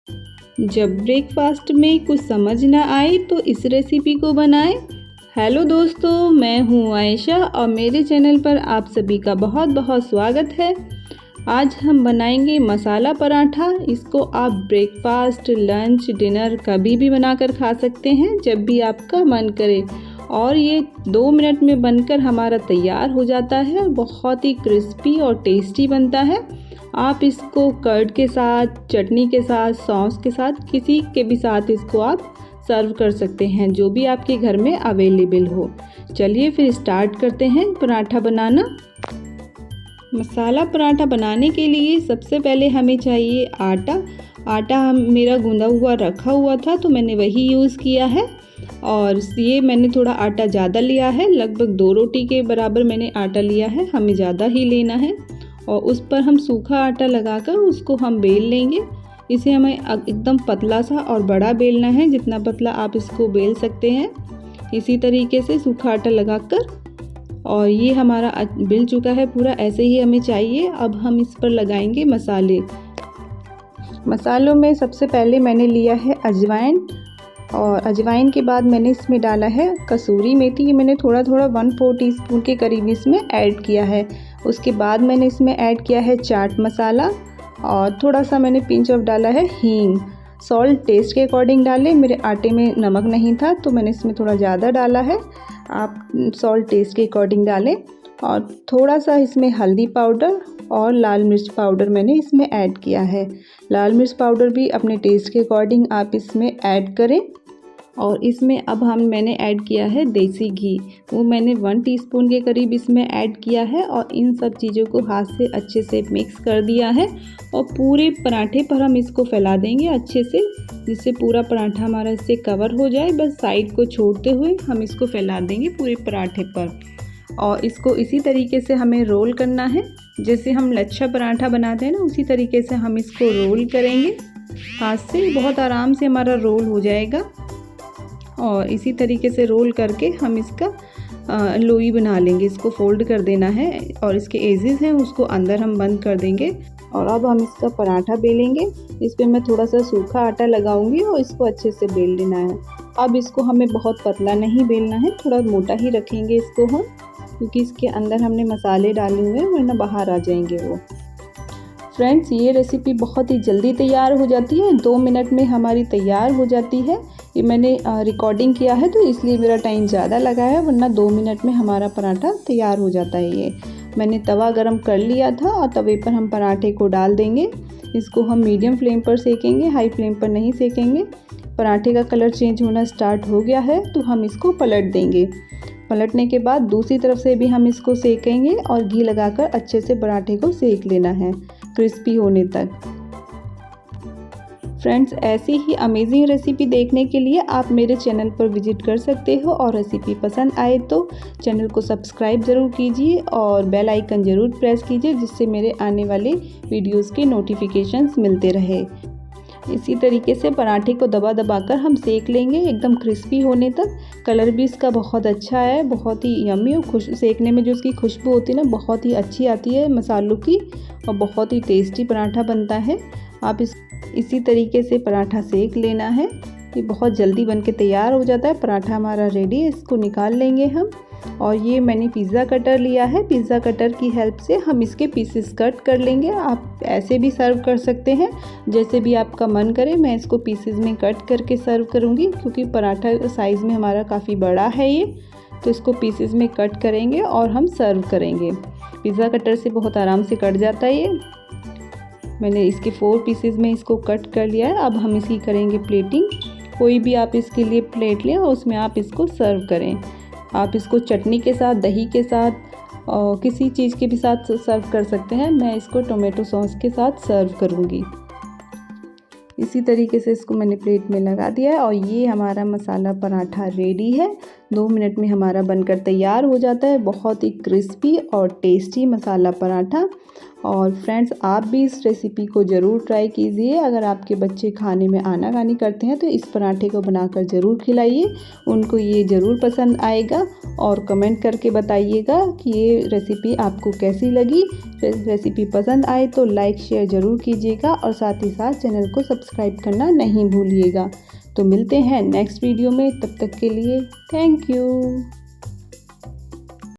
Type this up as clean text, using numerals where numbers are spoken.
जब ब्रेकफास्ट में कुछ समझ ना आए तो इस रेसिपी को बनाएं। हेलो दोस्तों, मैं हूँ आयशा और मेरे चैनल पर आप सभी का बहुत बहुत स्वागत है। आज हम बनाएंगे मसाला पराठा। इसको आप ब्रेकफास्ट, लंच, डिनर कभी भी बनाकर खा सकते हैं जब भी आपका मन करे। और ये 2 मिनट में बनकर हमारा तैयार हो जाता है। बहुत ही क्रिस्पी और टेस्टी बनता है। आप इसको कर्ड के साथ, चटनी के साथ, सॉस के साथ, किसी के भी साथ इसको आप सर्व कर सकते हैं, जो भी आपके घर में अवेलेबल हो। चलिए फिर स्टार्ट करते हैं पराठा बनाना। मसाला पराठा बनाने के लिए सबसे पहले हमें चाहिए आटा। आटा मेरा गूंदा हुआ रखा हुआ था तो मैंने वही यूज़ किया है। और ये मैंने थोड़ा आटा ज़्यादा लिया है, लगभग 2 रोटी के बराबर मैंने आटा लिया है। हमें ज़्यादा ही लेना है। और उस पर हम सूखा आटा लगाकर उसको हम बेल लेंगे। इसे हमें एकदम पतला सा और बड़ा बेलना है, जितना पतला आप इसको बेल सकते हैं। इसी तरीके से सूखा आटा लगाकर, और ये हमारा बेल चुका है पूरा, ऐसे ही हमें चाहिए। अब हम इस पर लगाएंगे मसाले। मसालों में सबसे पहले मैंने लिया है अजवाइन, और अजवाइन के बाद मैंने इसमें डाला है कसूरी मेथी। ये मैंने थोड़ा थोड़ा 1/4 टीस्पून के करीब इसमें ऐड किया है। उसके बाद मैंने इसमें ऐड किया है चाट मसाला, और थोड़ा सा मैंने पिंच ऑफ डाला है हींग। सॉल्ट टेस्ट के अकॉर्डिंग डालें। मेरे आटे में नमक नहीं था तो मैंने इसमें थोड़ा ज़्यादा डाला है। आप सॉल्ट टेस्ट के अकॉर्डिंग डालें। और थोड़ा सा इसमें हल्दी पाउडर और लाल मिर्च पाउडर मैंने इसमें ऐड किया है। लाल मिर्च पाउडर भी अपने टेस्ट के अकॉर्डिंग आप इसमें ऐड करें। और इसमें अब मैंने ऐड किया है देसी घी। वो मैंने 1 टीस्पून के करीब इसमें ऐड किया है। और इन सब चीज़ों को हाथ से अच्छे से मिक्स कर दिया है। और पूरे पराठे पर हम इसको फैला देंगे अच्छे से, जिससे पूरा पराठा हमारा इससे कवर हो जाए। बस साइड को छोड़ते हुए हम इसको फैला देंगे पूरे पराठे पर। और इसको इसी तरीके से हमें रोल करना है। जैसे हम लच्छा पराठा बनाते हैं ना, उसी तरीके से हम इसको रोल करेंगे हाथ से। बहुत आराम से हमारा रोल हो जाएगा। और इसी तरीके से रोल करके हम इसका लोई बना लेंगे। इसको फोल्ड कर देना है और इसके एजेस हैं उसको अंदर हम बंद कर देंगे। और अब हम इसका पराठा बेलेंगे। इस पर मैं थोड़ा सा सूखा आटा लगाऊंगी और इसको अच्छे से बेल लेना है। अब इसको हमें बहुत पतला नहीं बेलना है, थोड़ा मोटा ही रखेंगे इसको हम, क्योंकि इसके अंदर हमने मसाले डाले हुए हैं, वरना बाहर आ जाएंगे वो। फ्रेंड्स, ये रेसिपी बहुत ही जल्दी तैयार हो जाती है। 2 मिनट में हमारी तैयार हो जाती है। ये मैंने रिकॉर्डिंग किया है तो इसलिए मेरा टाइम ज़्यादा लगा है, वरना 2 मिनट में हमारा पराठा तैयार हो जाता है। ये मैंने तवा गरम कर लिया था और तवे पर हम पराठे को डाल देंगे। इसको हम मीडियम फ्लेम पर सेकेंगे, हाई फ्लेम पर नहीं सेकेंगे। पराठे का कलर चेंज होना स्टार्ट हो गया है तो हम इसको पलट देंगे। पलटने के बाद दूसरी तरफ से भी हम इसको सेकेंगे और घी लगाकर अच्छे से पराठे को सेक लेना है क्रिस्पी होने तक। फ्रेंड्स, ऐसी ही अमेजिंग रेसिपी देखने के लिए आप मेरे चैनल पर विजिट कर सकते हो। और रेसिपी पसंद आए तो चैनल को सब्सक्राइब ज़रूर कीजिए और बेल आइकन ज़रूर प्रेस कीजिए, जिससे मेरे आने वाले वीडियोस के नोटिफिकेशंस मिलते रहे। इसी तरीके से पराठे को दबा दबा कर हम सेक लेंगे एकदम क्रिस्पी होने तक। कलर भी इसका बहुत अच्छा है, बहुत ही यम्मी। और सेकने में जो इसकी खुशबू होती है ना, बहुत ही अच्छी आती है मसालों की, और बहुत ही टेस्टी पराठा बनता है। आप इसी तरीके से पराठा सेक लेना है। ये बहुत जल्दी बनके तैयार हो जाता है। पराठा हमारा रेडी है, इसको निकाल लेंगे हम। और ये मैंने पिज़्ज़ा कटर लिया है। पिज़्ज़ा कटर की हेल्प से हम इसके पीसेस कट कर लेंगे। आप ऐसे भी सर्व कर सकते हैं, जैसे भी आपका मन करे। मैं इसको पीसेस में कट करके सर्व करूँगी, क्योंकि पराठा साइज़ में हमारा काफ़ी बड़ा है ये, तो इसको पीसेस में कट करेंगे और हम सर्व करेंगे। पिज़्ज़ा कटर से बहुत आराम से कट जाता है ये। मैंने इसके 4 पीसेस में इसको कट कर लिया है। अब हम इसकी करेंगे प्लेटिंग। कोई भी आप इसके लिए प्लेट लें और उसमें आप इसको सर्व करें। आप इसको चटनी के साथ, दही के साथ और किसी चीज़ के भी साथ सर्व कर सकते हैं। मैं इसको टोमेटो सॉस के साथ सर्व करूँगी। इसी तरीके से इसको मैंने प्लेट में लगा दिया है। और ये हमारा मसाला पराठा रेडी है। 2 मिनट में हमारा बनकर तैयार हो जाता है। बहुत ही क्रिस्पी और टेस्टी मसाला पराठा। और फ्रेंड्स, आप भी इस रेसिपी को ज़रूर ट्राई कीजिए। अगर आपके बच्चे खाने में आनाकानी करते हैं तो इस पराठे को बनाकर ज़रूर खिलाइए, उनको ये ज़रूर पसंद आएगा। और कमेंट करके बताइएगा कि ये रेसिपी आपको कैसी लगी। रेसिपी पसंद आए तो लाइक शेयर ज़रूर कीजिएगा और साथ ही साथ चैनल को सब्सक्राइब करना नहीं भूलिएगा। तो मिलते हैं नेक्स्ट वीडियो में, तब तक के लिए थैंक यू।